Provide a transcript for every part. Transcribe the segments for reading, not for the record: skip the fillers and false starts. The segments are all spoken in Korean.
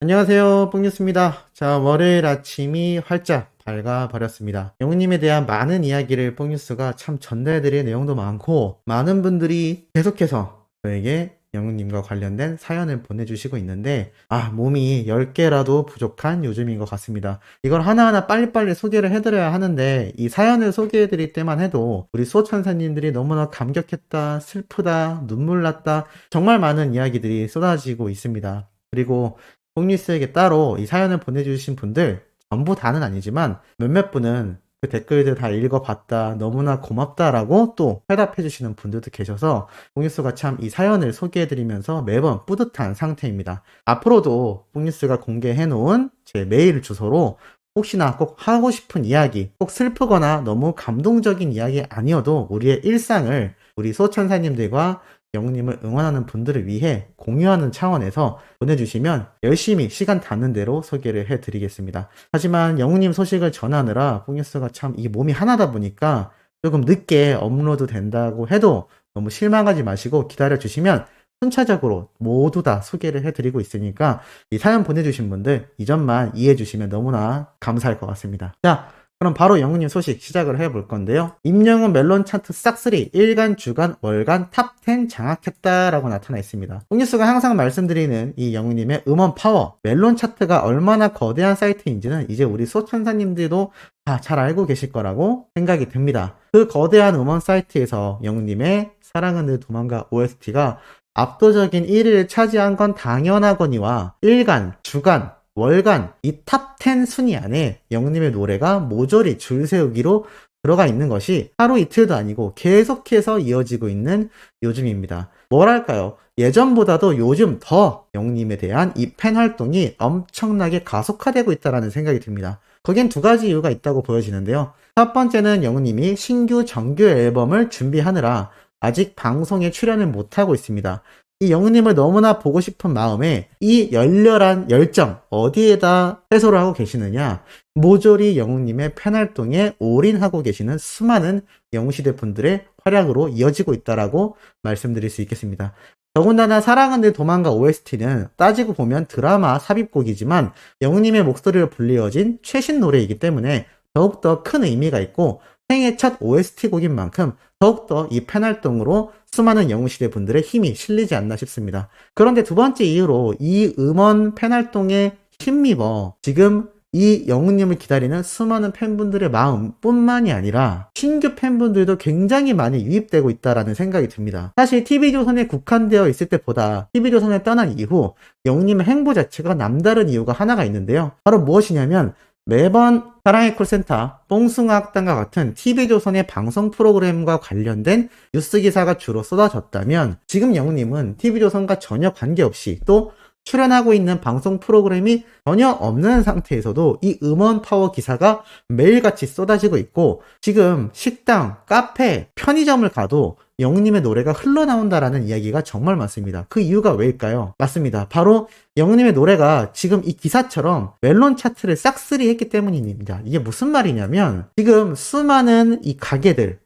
안녕하세요. 뽕뉴스입니다. 자, 월요일 아침이 활짝 밝아버렸습니다. 영웅님에 대한 많은 이야기를 뽕뉴스가 참 전달해드릴 내용도 많고, 많은 분들이 계속해서 저에게 영웅님과 관련된 사연을 보내주시고 있는데, 몸이 10개라도 부족한 요즘인 것 같습니다. 이걸 하나하나 빨리빨리 소개를 해드려야 하는데, 이 사연을 소개해드릴 때만 해도 우리 수호천사님들이 너무나 감격했다, 슬프다, 눈물 났다, 정말 많은 이야기들이 쏟아지고 있습니다. 그리고 뽕뉴스에게 따로 이 사연을 보내주신 분들 전부 다는 아니지만 몇몇 분은 그 댓글들 다 읽어봤다, 너무나 고맙다라고 또 회답해주시는 분들도 계셔서 뽕뉴스가 참 이 사연을 소개해드리면서 매번 뿌듯한 상태입니다. 앞으로도 뽕뉴스가 공개해놓은 제 메일 주소로 혹시나 꼭 하고 싶은 이야기, 꼭 슬프거나 너무 감동적인 이야기 아니어도 우리의 일상을 우리 소천사님들과 영웅님을 응원하는 분들을 위해 공유하는 차원에서 보내주시면 열심히 시간 닿는 대로 소개를 해드리겠습니다. 하지만 영웅님 소식을 전하느라 뽕뉴스가 참 이 몸이 하나다 보니까 조금 늦게 업로드 된다고 해도 너무 실망하지 마시고 기다려주시면 순차적으로 모두 다 소개를 해드리고 있으니까 이 사연 보내주신 분들 이 점만 이해해주시면 너무나 감사할 것 같습니다. 자, 그럼 바로 영웅님 소식 시작을 해볼 건데요. 임영웅 멜론 차트 싹3 일간, 주간, 월간 탑10 장악했다라고 나타나 있습니다. 뽕뉴스가 항상 말씀드리는 이 영웅님의 음원 파워, 멜론 차트가 얼마나 거대한 사이트인지는 이제 우리 소천사님들도 다 잘 알고 계실 거라고 생각이 듭니다. 그 거대한 음원 사이트에서 영웅님의 사랑은 늘 도망가 OST가 압도적인 1위를 차지한 건 당연하거니와 일간, 주간, 월간 이 탑10 순위 안에 영웅님의 노래가 모조리 줄 세우기로 들어가 있는 것이 하루 이틀도 아니고 계속해서 이어지고 있는 요즘입니다. 뭐랄까요? 예전보다도 요즘 더 영웅님에 대한 이 팬 활동이 엄청나게 가속화되고 있다는 생각이 듭니다. 거긴 두 가지 이유가 있다고 보여지는데요. 첫 번째는 영웅님이 신규 정규 앨범을 준비하느라 아직 방송에 출연을 못하고 있습니다. 이 영웅님을 너무나 보고 싶은 마음에 이 열렬한 열정 어디에다 해소를 하고 계시느냐, 모조리 영웅님의 팬활동에 올인하고 계시는 수많은 영웅시대 분들의 활약으로 이어지고 있다라고 말씀드릴 수 있겠습니다. 더군다나 사랑은 늘 도망가 OST는 따지고 보면 드라마 삽입곡이지만 영웅님의 목소리로 불리어진 최신 노래이기 때문에 더욱더 큰 의미가 있고 생애 첫 OST 곡인 만큼 더욱더 이 팬활동으로 수많은 영웅시대 분들의 힘이 실리지 않나 싶습니다. 그런데 두 번째 이유로 이 음원 팬활동에 힘입어 지금 이 영웅님을 기다리는 수많은 팬분들의 마음뿐만이 아니라 신규 팬분들도 굉장히 많이 유입되고 있다는 생각이 듭니다. 사실 TV조선에 국한되어 있을 때보다 TV조선에 떠난 이후 영웅님의 행보 자체가 남다른 이유가 하나가 있는데요. 바로 무엇이냐면 매번 사랑의 콜센터, 뽕숭아학당과 같은 TV조선의 방송 프로그램과 관련된 뉴스 기사가 주로 쏟아졌다면 지금 영웅님은 TV조선과 전혀 관계없이 또 출연하고 있는 방송 프로그램이 전혀 없는 상태에서도 이 음원 파워 기사가 매일같이 쏟아지고 있고 지금 식당, 카페, 편의점을 가도 영웅님의 노래가 흘러나온다라는 이야기가 정말 많습니다. 그 이유가 왜일까요? 맞습니다. 바로 영웅님의 노래가 지금 이 기사처럼 멜론 차트를 싹쓸이 했기 때문입니다. 이게 무슨 말이냐면 지금 수많은 이 가게들,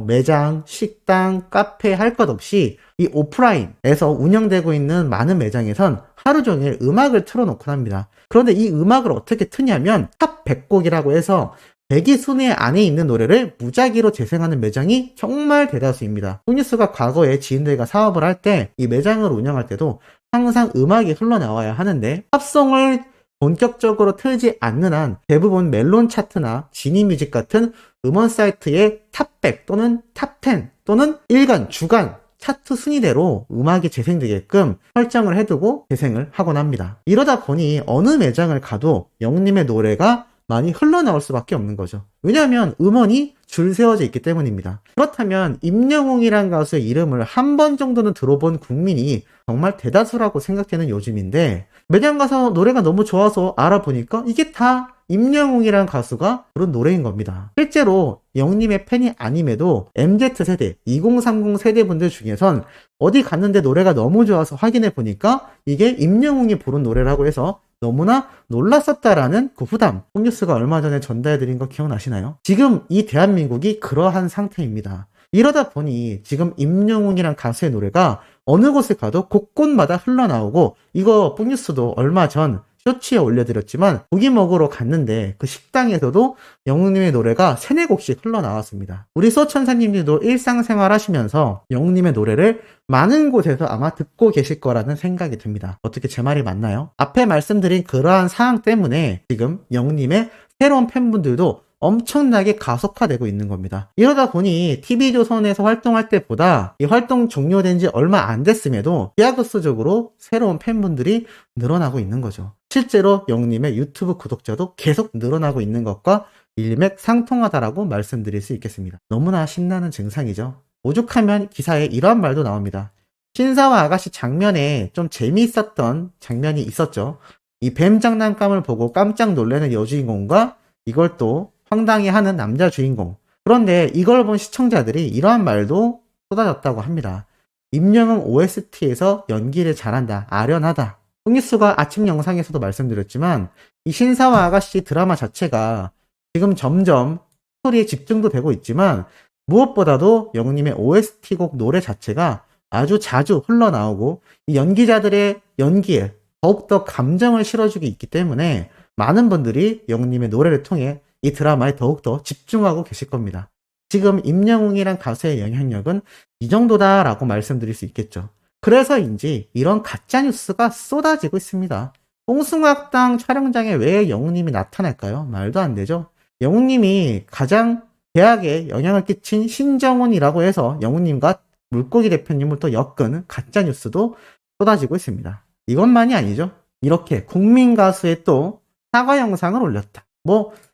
매장, 식당, 카페 할 것 없이 이 오프라인에서 운영되고 있는 많은 매장에선 하루 종일 음악을 틀어놓곤 합니다. 그런데 이 음악을 어떻게 트냐면 탑 100곡이라고 해서 100위 순위 안에 있는 노래를 무작위로 재생하는 매장이 정말 대다수입니다. 뽕뉴스가 과거에 지인들과 사업을 할 때 이 매장을 운영할 때도 항상 음악이 흘러나와야 하는데 팝송을 본격적으로 틀지 않는 한 대부분 멜론 차트나 지니뮤직 같은 음원 사이트의 탑 100 또는 탑 10 또는 일간, 주간 차트 순위대로 음악이 재생되게끔 설정을 해두고 재생을 하곤 합니다. 이러다 보니 어느 매장을 가도 영웅님의 노래가 많이 흘러나올 수밖에 없는 거죠. 왜냐하면 음원이 줄 세워져 있기 때문입니다. 그렇다면 임영웅이란 가수의 이름을 한 번 정도는 들어본 국민이 정말 대다수라고 생각되는 요즘인데 매장 가서 노래가 너무 좋아서 알아보니까 이게 다 임영웅이란 가수가 부른 노래인 겁니다. 실제로 영웅님의 팬이 아님에도 MZ세대, 2030 세대분들 중에선 어디 갔는데 노래가 너무 좋아서 확인해 보니까 이게 임영웅이 부른 노래라고 해서 너무나 놀랐었다라는 그 후담, 뽕뉴스가 얼마 전에 전달해드린 거 기억나시나요? 지금 이 대한민국이 그러한 상태입니다. 이러다 보니 지금 임영웅이란 가수의 노래가 어느 곳을 가도 곳곳마다 흘러나오고, 이거 뽕뉴스도 얼마 전 쇼츠에 올려드렸지만 고기 먹으러 갔는데 그 식당에서도 영웅님의 노래가 3-4곡씩 흘러나왔습니다. 우리 소천사님들도 일상생활 하시면서 영웅님의 노래를 많은 곳에서 아마 듣고 계실 거라는 생각이 듭니다. 어떻게 제 말이 맞나요? 앞에 말씀드린 그러한 사항 때문에 지금 영웅님의 새로운 팬분들도 엄청나게 가속화되고 있는 겁니다. 이러다 보니 TV조선에서 활동할 때보다 이 활동 종료된 지 얼마 안 됐음에도 비약격수적으로 새로운 팬분들이 늘어나고 있는 거죠. 실제로 영웅님의 유튜브 구독자도 계속 늘어나고 있는 것과 일맥상통하다라고 말씀드릴 수 있겠습니다. 너무나 신나는 증상이죠. 오죽하면 기사에 이러한 말도 나옵니다. 신사와 아가씨 장면에 좀 재미있었던 장면이 있었죠. 이 뱀 장난감을 보고 깜짝 놀라는 여주인공과 이걸 또 황당해 하는 남자 주인공. 그런데 이걸 본 시청자들이 이러한 말도 쏟아졌다고 합니다. 임영웅 OST에서 연기를 잘한다, 아련하다. 홍익수가 아침 영상에서도 말씀드렸지만 이 신사와 아가씨 드라마 자체가 지금 점점 스토리에 집중도 되고 있지만 무엇보다도 영웅님의 OST곡 노래 자체가 아주 자주 흘러나오고 이 연기자들의 연기에 더욱더 감정을 실어주고 있기 때문에 많은 분들이 영웅님의 노래를 통해 이 드라마에 더욱더 집중하고 계실 겁니다. 지금 임영웅이란 가수의 영향력은 이 정도다라고 말씀드릴 수 있겠죠. 그래서인지 이런 가짜뉴스가 쏟아지고 있습니다. 뽕숭아학당 촬영장에 왜 영웅님이 나타날까요? 말도 안 되죠. 영웅님이 가장 대학에 영향을 끼친 신정훈이라고 해서 영웅님과 물고기 대표님을 또 엮은 가짜뉴스도 쏟아지고 있습니다. 이것만이 아니죠. 이렇게 국민 가수의 또 사과 영상을 올렸다.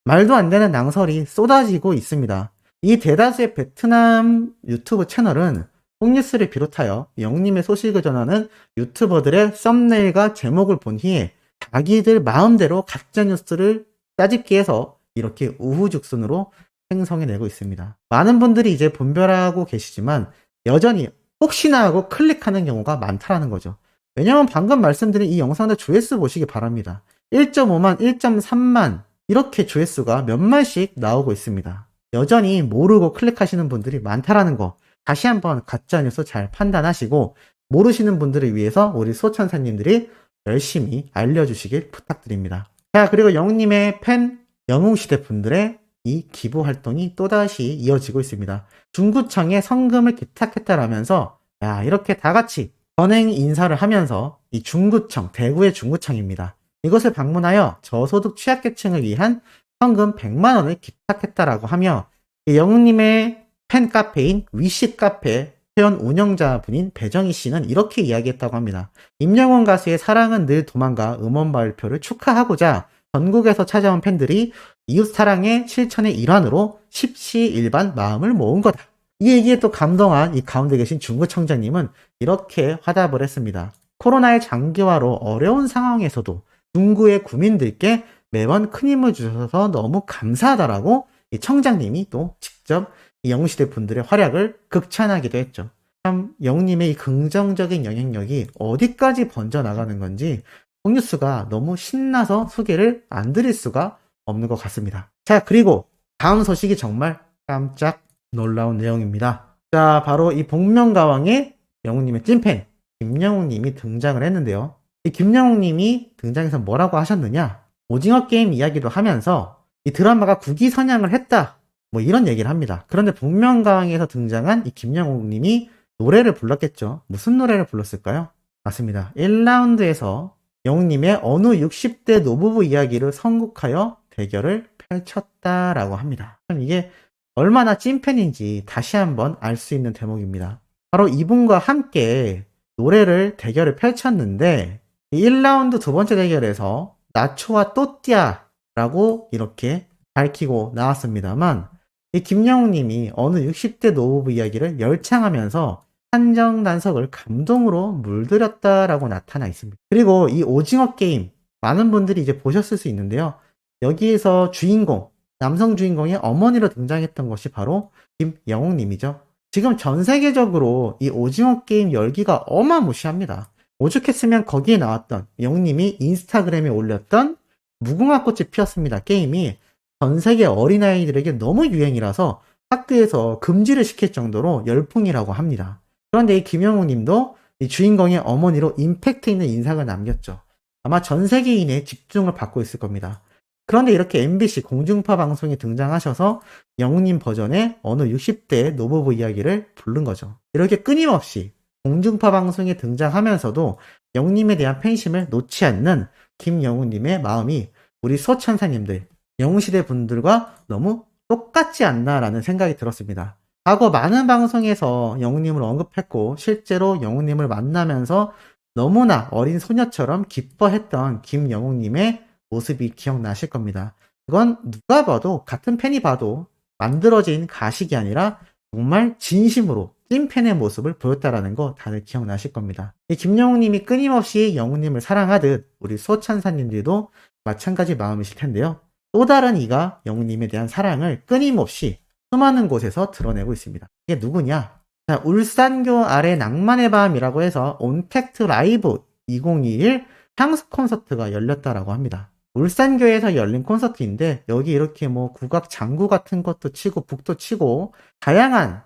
말도 안 되는 낭설이 쏟아지고 있습니다. 이 대다수의 베트남 유튜브 채널은 홍뉴스를 비롯하여 영웅님의 소식을 전하는 유튜버들의 썸네일과 제목을 본 후에 자기들 마음대로 가짜뉴스를 짜집기 해서 이렇게 우후죽순으로 생성해내고 있습니다. 많은 분들이 이제 분별하고 계시지만 여전히 혹시나 하고 클릭하는 경우가 많다라는 거죠. 왜냐면 방금 말씀드린 이 영상들 조회수 보시기 바랍니다. 1.5만, 1.3만 이렇게 조회수가 몇만씩 나오고 있습니다. 여전히 모르고 클릭하시는 분들이 많다라는 거 다시 한번 가짜뉴스 잘 판단하시고 모르시는 분들을 위해서 우리 소천사님들이 열심히 알려주시길 부탁드립니다. 자, 그리고 영웅님의 팬 영웅시대 분들의 이 기부 활동이 또다시 이어지고 있습니다. 중구청에 성금을 기탁했다라면서 이렇게 다 같이 선행 인사를 하면서 이 중구청, 대구의 중구청입니다. 이것을 방문하여 저소득 취약계층을 위한 성금 100만 원을 기탁했다라고 하며 영웅님의 팬카페인 위시카페 회원 운영자분인 배정희 씨는 이렇게 이야기했다고 합니다. 임영웅 가수의 사랑은 늘 도망가 음원 발표를 축하하고자 전국에서 찾아온 팬들이 이웃사랑의 실천의 일환으로 십시일반 마음을 모은 거다. 이 얘기에 또 감동한 이 가운데 계신 중구청장님은 이렇게 화답을 했습니다. 코로나의 장기화로 어려운 상황에서도 중구의 구민들께 매번 큰 힘을 주셔서 너무 감사하다라고 이 청장님이 또 직접 이 영웅시대 분들의 활약을 극찬하기도 했죠. 참 영웅님의 이 긍정적인 영향력이 어디까지 번져나가는 건지 홍뉴스가 너무 신나서 소개를 안 드릴 수가 없는 것 같습니다. 자, 그리고 다음 소식이 정말 깜짝 놀라운 내용입니다. 자, 바로 이 복면가왕의 영웅님의 찐팬 김영웅님이 등장을 했는데요. 이 김영웅님이 등장해서 뭐라고 하셨느냐? 오징어 게임 이야기도 하면서 이 드라마가 국위선양을 했다. 이런 얘기를 합니다. 그런데 복면가왕에서 등장한 이 김영웅님이 노래를 불렀겠죠. 무슨 노래를 불렀을까요? 맞습니다. 1라운드에서 영웅님의 어느 60대 노부부 이야기를 선곡하여 대결을 펼쳤다라고 합니다. 참 이게 얼마나 찐팬인지 다시 한번 알 수 있는 대목입니다. 바로 이분과 함께 노래를 대결을 펼쳤는데 1라운드 두 번째 대결에서 나초와 또띠아라고 이렇게 밝히고 나왔습니다만 이 김영웅님이 어느 60대 노부부 이야기를 열창하면서 한정단석을 감동으로 물들였다라고 나타나 있습니다. 그리고 이 오징어 게임 많은 분들이 이제 보셨을 수 있는데요. 여기에서 주인공, 남성 주인공의 어머니로 등장했던 것이 바로 김영웅님이죠. 지금 전 세계적으로 이 오징어 게임 열기가 어마무시합니다. 오죽했으면 거기에 나왔던 영웅님이 인스타그램에 올렸던 무궁화꽃이 피었습니다. 게임이 전 세계 어린아이들에게 너무 유행이라서 학교에서 금지를 시킬 정도로 열풍이라고 합니다. 그런데 이 김영웅 님도 이 주인공의 어머니로 임팩트 있는 인상을 남겼죠. 아마 전 세계인의 집중을 받고 있을 겁니다. 그런데 이렇게 MBC 공중파 방송에 등장하셔서 영웅님 버전의 어느 60대 노부부 이야기를 부른 거죠. 이렇게 끊임없이 공중파 방송에 등장하면서도 영웅님에 대한 팬심을 놓지 않는 김영웅님의 마음이 우리 수호천사님들, 영웅시대 분들과 너무 똑같지 않나라는 생각이 들었습니다. 과거 많은 방송에서 영웅님을 언급했고 실제로 영웅님을 만나면서 너무나 어린 소녀처럼 기뻐했던 김영웅님의 모습이 기억나실 겁니다. 그건 누가 봐도 같은 팬이 봐도 만들어진 가식이 아니라 정말 진심으로 찐팬의 모습을 보였다라는 거 다들 기억나실 겁니다. 이 김영웅님이 끊임없이 영웅님을 사랑하듯 우리 수호천사님들도 마찬가지 마음이실 텐데요. 또 다른 이가 영웅님에 대한 사랑을 끊임없이 수많은 곳에서 드러내고 있습니다. 이게 누구냐? 자, 울산교 아래 낭만의 밤이라고 해서 온택트 라이브 2021 향수 콘서트가 열렸다라고 합니다. 울산교에서 열린 콘서트인데 여기 이렇게 뭐 국악 장구 같은 것도 치고 북도 치고 다양한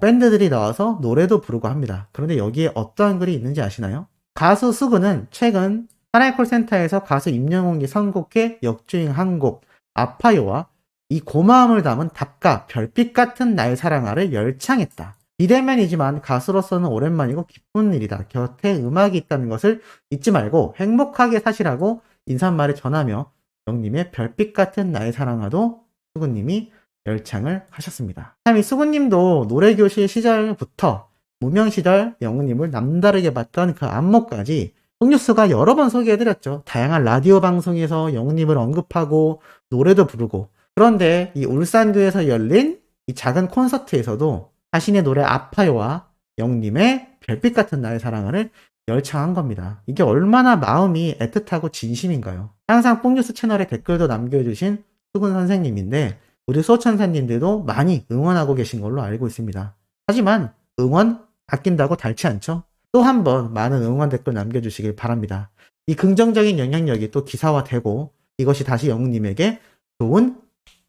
밴드들이 나와서 노래도 부르고 합니다. 그런데 여기에 어떠한 글이 있는지 아시나요? 가수 수근은 최근 하나의 콜센터에서 가수 임영웅이 선곡해 역주행한 곡 아파요와 이 고마움을 담은 답가 별빛 같은 나의 사랑아를 열창했다. 비대면이지만 가수로서는 오랜만이고 기쁜 일이다. 곁에 음악이 있다는 것을 잊지 말고 행복하게 사시라고 인사말을 전하며 영님의 별빛 같은 나의 사랑아도 수근님이 열창을 하셨습니다. 참 이 수근님도 노래교실 시절부터 무명시절 영웅님을 남다르게 봤던 그 안무까지 뽕뉴스가 여러 번 소개해드렸죠. 다양한 라디오 방송에서 영웅님을 언급하고 노래도 부르고 그런데 이 울산교에서 열린 이 작은 콘서트에서도 자신의 노래 아파요와 영웅님의 별빛 같은 나의 사랑을 열창한 겁니다. 이게 얼마나 마음이 애틋하고 진심인가요? 항상 뽕뉴스 채널에 댓글도 남겨주신 수근 선생님인데 우리 수호천사님들도 많이 응원하고 계신 걸로 알고 있습니다. 하지만 응원 아낀다고 닳지 않죠? 또 한 번 많은 응원 댓글 남겨주시길 바랍니다. 이 긍정적인 영향력이 또 기사화되고 이것이 다시 영웅님에게 좋은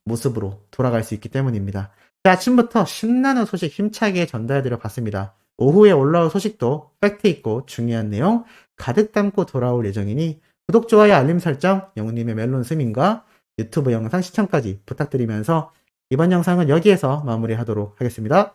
모습으로 돌아갈 수 있기 때문입니다. 아침부터 신나는 소식 힘차게 전달해드려 봤습니다. 오후에 올라올 소식도 팩트 있고 중요한 내용 가득 담고 돌아올 예정이니 구독, 좋아요, 알림 설정, 영웅님의 멜론 스밍과 유튜브 영상 시청까지 부탁드리면서 이번 영상은 여기에서 마무리하도록 하겠습니다.